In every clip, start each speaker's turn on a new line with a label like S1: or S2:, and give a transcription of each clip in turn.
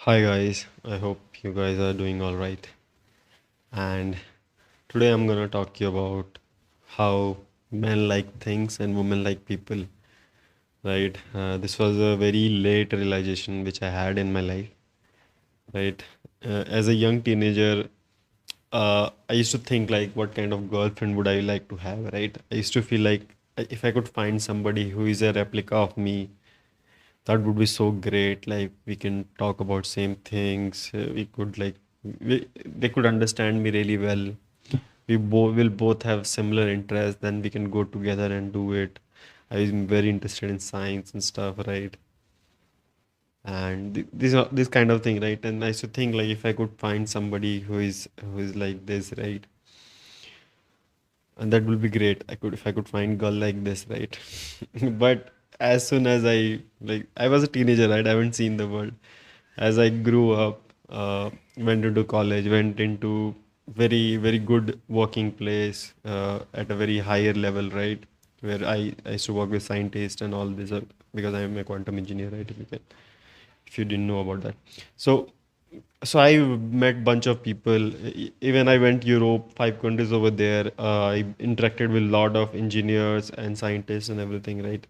S1: Hi guys, I hope you guys are doing all right. And today I'm gonna talk to you about how men like things and women like people. Right? This was a very late realization which I had in my life. Right? As a young teenager, I used to think like, what kind of girlfriend would I like to have? Right? I used to feel like if I could find somebody who is a replica of me, that would be so great. Like we can talk about same things. We could they could understand me really well. We will both have similar interests. Then we can go together and do it. I'm very interested in science and stuff, right? And these are this kind of thing, right? And I used to think like if I could find somebody who is like this, right? And that will be great. I could if I could find girl like this, right? But as soon as I was a teenager, right? I haven't seen the world. As I grew up, went into college, went into very good working place at a very higher level, right? Where I used to work with scientists and all this because I am a quantum engineer, right? If you didn't know about that. So so I met bunch of people. Even I went Europe, 5 countries over there. I interacted with a lot of engineers and scientists and everything, right?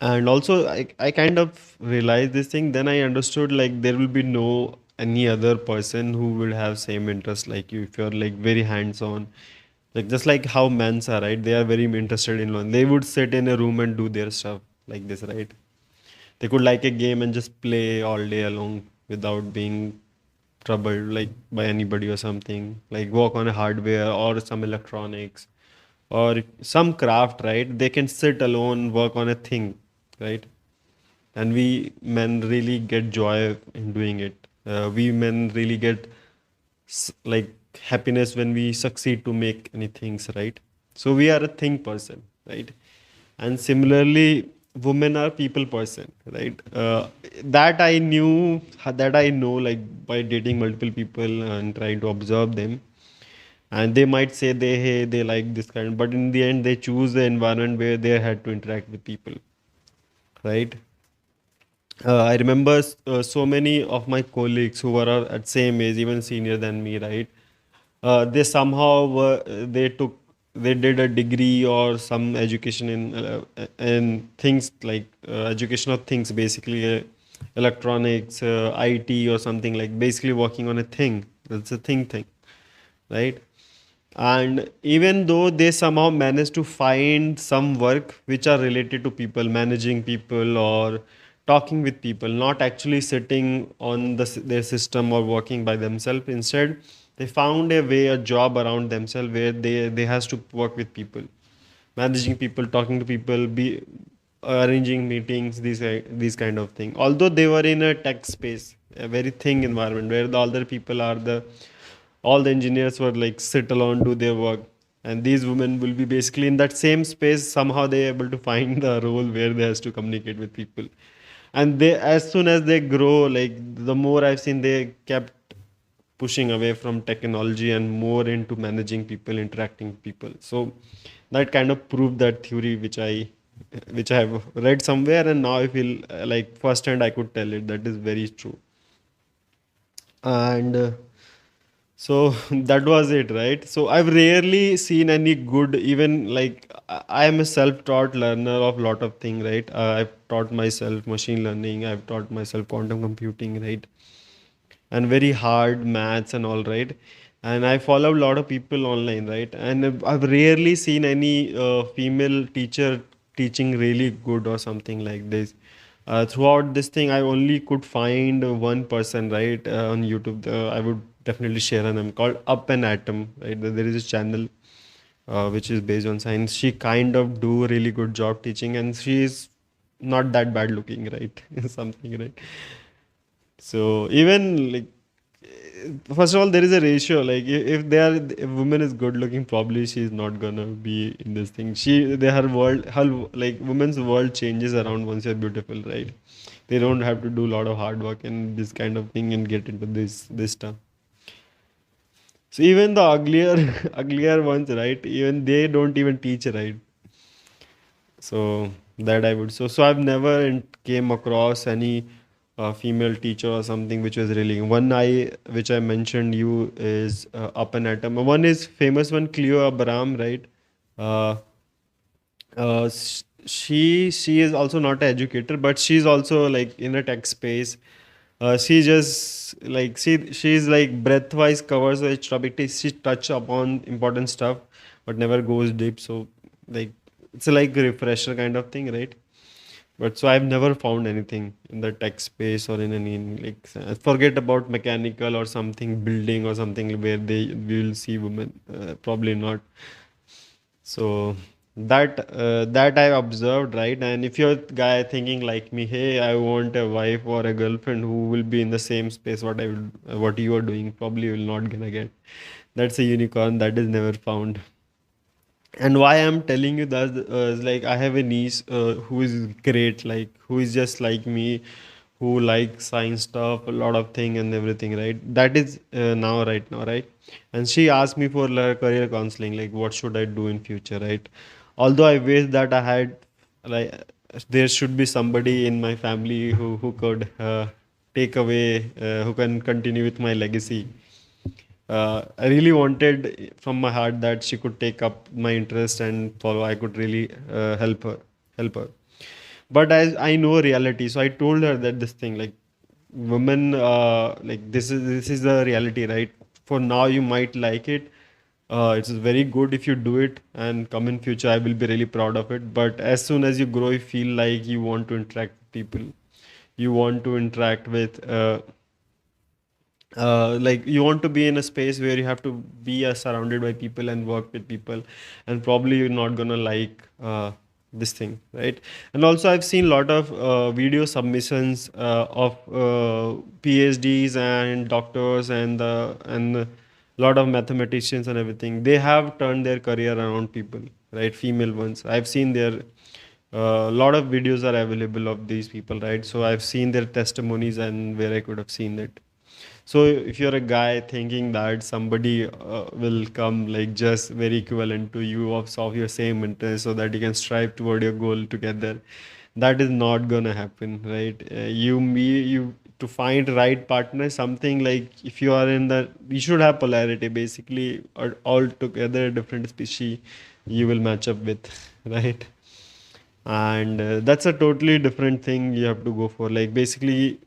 S1: And also I kind of realized this thing. Then I understood like there will be no any other person who will have same interest like you if you're like very hands-on. Like just like how men's are, right? They are very interested in learn. They would sit in a room and do their stuff like this, right? They could like a game and just play all day along without being troubled like by anybody or something. Like work on a hardware or some electronics or some craft, right? They can sit alone, work on a thing, right? And we men really get joy in doing it. We men really get like happiness when we succeed to make any things, right? So we are a thing person, right? And similarly women are people person, right? That I knew, that I know like by dating multiple people and trying to observe them. And they might say they hey they like this kind, but in the end they choose the environment where they had to interact with people, right? I remember so many of my colleagues who were at same age, even senior than me, right? They somehow they did a degree or some education in things like education of things, basically electronics, IT or something, like basically working on a thing. That's a thing, right? And even though they somehow manage to find some work which are related to people, managing people or talking with people, not actually sitting on their system or working by themselves. Instead they found a way, a job around themselves where they has to work with people, managing people, talking to people, be arranging meetings, these kind of thing. Although they were in a tech space, a very thing environment where the other people are the all the engineers were like sit alone, do their work, and these women will be basically in that same space. Somehow they are able to find the role where they has to communicate with people. And they, as soon as they grow, like the more I've seen, they kept pushing away from technology and more into managing people, interacting with people. So that kind of proved that theory which I have read somewhere, and now I feel like firsthand I could tell it that is very true. And so that was it, right? So I've rarely seen any good, even like I am a self-taught learner of lot of things, right? I've taught myself machine learning, I've taught myself quantum computing, right? And very hard maths and all, right? And I follow a lot of people online, right? And I've rarely seen any female teacher teaching really good or something like this. Throughout this thing I only could find one person, right? On YouTube, I would definitely share a name called Up and Atom, right? There is a channel which is based on science. She kind of do a really good job teaching, and she is not that bad looking, right? Something, right? So even like first of all, there is a ratio. Like if they are, if woman is good looking, probably she is not gonna be in this thing. Her world, her like women's world changes around once you're beautiful, right? They don't have to do a lot of hard work and this kind of thing and get into this stuff. So even the uglier, uglier ones, right? Even they don't even teach, right? So that I would so I've never came across any a female teacher or something which was really one I which I mentioned you is up and atom. One is famous one, Cleo Abraham, right? Uh, she is also not an educator, but she's also like in a tech space. She just like she's like breadth wise covers each topic. She touch upon important stuff, but never goes deep. So like it's a like refresher kind of thing, right? But so I've never found anything in the tech space or in any like forget about mechanical or something building or something where they will see women. Probably not. So that I observed, right? And if you're a guy thinking like me, hey, I want a wife or a girlfriend who will be in the same space what you are doing, probably you will not gonna get. That's a unicorn that is never found. And why I'm telling you that is like I have a niece who is great, like who is just like me, who likes science stuff, a lot of thing and everything, right? That is right now, right? And she asked me for like, career counseling, like what should I do in future, right? Although I wish that I had like there should be somebody in my family who could take away who can continue with my legacy. I really wanted from my heart that she could take up my interest and follow. I could really help her. But as I know reality, so I told her that this thing, like women, like this is the reality, right? For now, you might like it. It's very good if you do it, and come in future, I will be really proud of it. But as soon as you grow, you feel like you want to interact with people, you want to interact with like you want to be in a space where you have to be surrounded by people and work with people, and probably you're not gonna like this thing, right? And also I've seen a lot of video submissions of PhDs and doctors and a lot of mathematicians and everything. They have turned their career around people, right? Female ones. I've seen their a lot of videos are available of these people, right? So I've seen their testimonies and where I could have seen it. So if you're a guy thinking that somebody will come like just very equivalent to you of your same interest so that you can strive toward your goal together, that is not gonna happen, right? You to find right partner, something like if you are in the, you should have polarity basically, or all together different species you will match up with, right? And that's a totally different thing you have to go for. Like basically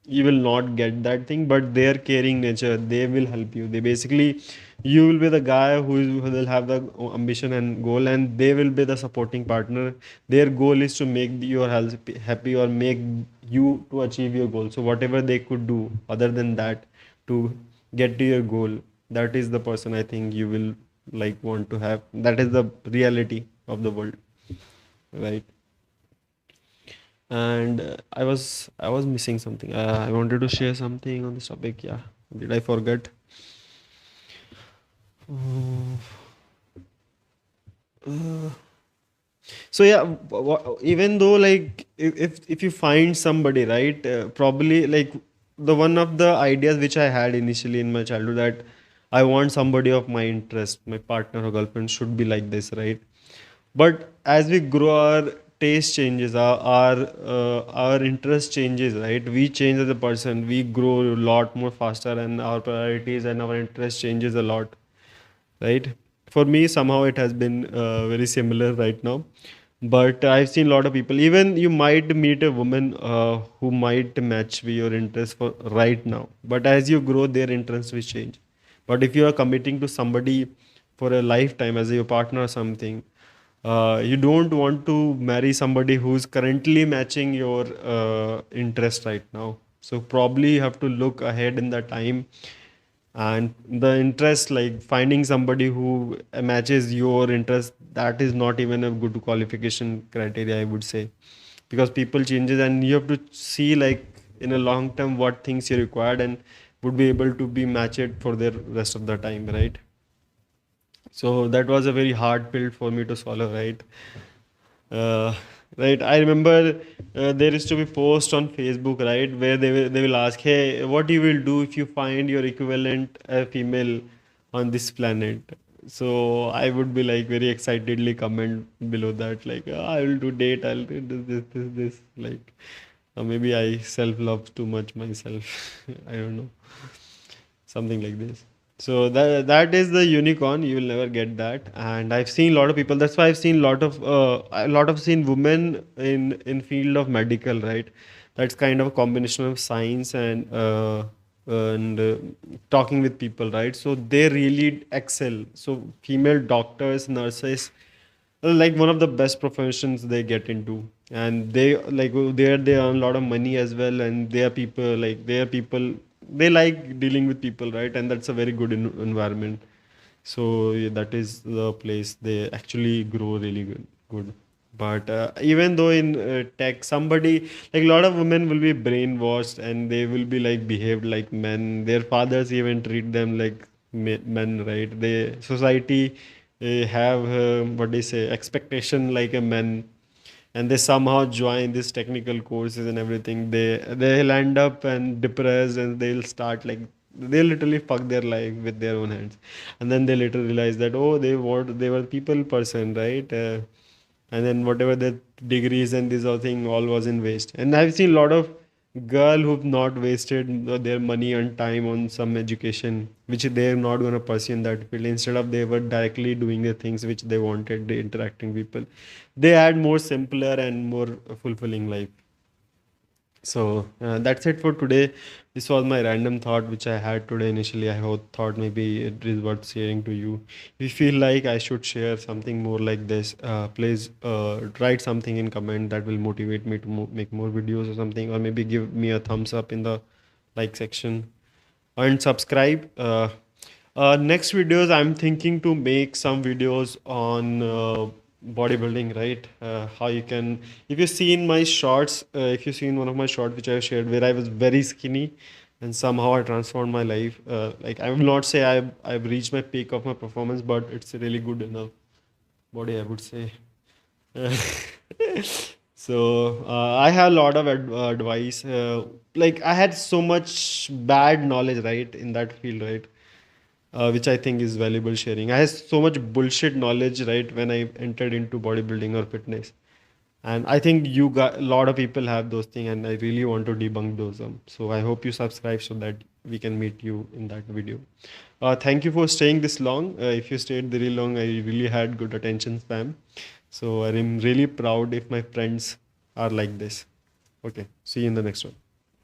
S1: you will not get that thing, but their caring nature, they will help you. They basically, you will be the guy who will have the ambition and goal, and they will be the supporting partner. Their goal is to make your health happy or make you to achieve your goal. So whatever they could do other than that to get to your goal, that is the person I think you will like want to have. That is the reality of the world, right? And I was missing something. I wanted to share something on this topic. Yeah, did I forget? Uh, uh, so yeah, even though like if you find somebody, right, probably like the one of the ideas which I had initially in my childhood, that I want somebody of my interest, my partner or girlfriend should be like this, right? But as we grow, our taste changes, our interest changes, right? We change as a person, we grow a lot more faster, and our priorities and our interest changes a lot, right? For me, somehow it has been very similar right now. But I've seen a lot of people. Even you might meet a woman who might match with your interest for right now, but as you grow, their interests will change. But if you are committing to somebody for a lifetime as your partner or something, you don't want to marry somebody who's currently matching your interest right now. So probably you have to look ahead in the time, and the interest, like finding somebody who matches your interest, that is not even a good qualification criteria, I would say, because people changes and you have to see like in a long term what things you required and would be able to be matched for the rest of the time, right? So that was a very hard pill for me to swallow, right? Uh, right. I remember there used to be post on Facebook, right, where they will ask, "Hey, what you will do if you find your equivalent female on this planet?" So I would be like very excitedly comment below that, like, "I will do date, I'll do this, like." Or maybe I self love too much myself. I don't know, something like this. So that is the unicorn. You will never get that. And I've seen a lot of people. That's why I've seen a lot of seen women in field of medical, right? That's kind of a combination of science and talking with people, right? So they really excel. So female doctors, nurses, like one of the best professions they get into, and they like there they earn a lot of money as well, and they are people like they are people, they like dealing with people, right? And that's a very good environment. So yeah, that is the place they actually grow really good. But even though in tech, somebody like a lot of women will be brainwashed and they will be like behaved like men. Their fathers even treat them like men, right? They society have what do you say expectation like a man, and they somehow join these technical courses and everything. They'll end up and depressed, and they'll start like they literally fuck their life with their own hands, and then they later realize that oh they were people person, right? And then whatever the degrees and this whole thing all was in waste. And I've seen a lot of girl who've not wasted their money and time on some education which they're not going to pursue in that field. Instead of they were directly doing the things which they wanted, they interacting people, they had more simpler and more fulfilling life. So that's it for today. This was my random thought which I had today initially. I thought maybe it is worth sharing to you. If you feel like I should share something more like this, please write something in comment that will motivate me to make more videos or something, or maybe give me a thumbs up in the like section and subscribe. Next videos, I'm thinking to make some videos on bodybuilding, right? How you can, if you see in my shorts, if you see in one of my shorts which I shared where I was very skinny and somehow I transformed my life. Like I will not say I've reached my peak of my performance, but it's a really good enough body, I would say. So I have a lot of advice. Like I had so much bad knowledge, right, in that field, right? Which I think is valuable sharing. I had so much bullshit knowledge, right, when I entered into bodybuilding or fitness, and I think you got a lot of people have those things, and I really want to debunk those. So I hope you subscribe so that we can meet you in that video. Thank you for staying this long. If you stayed very long, I really had good attention span. So I'm really proud if my friends are like this. Okay, see you in the next one.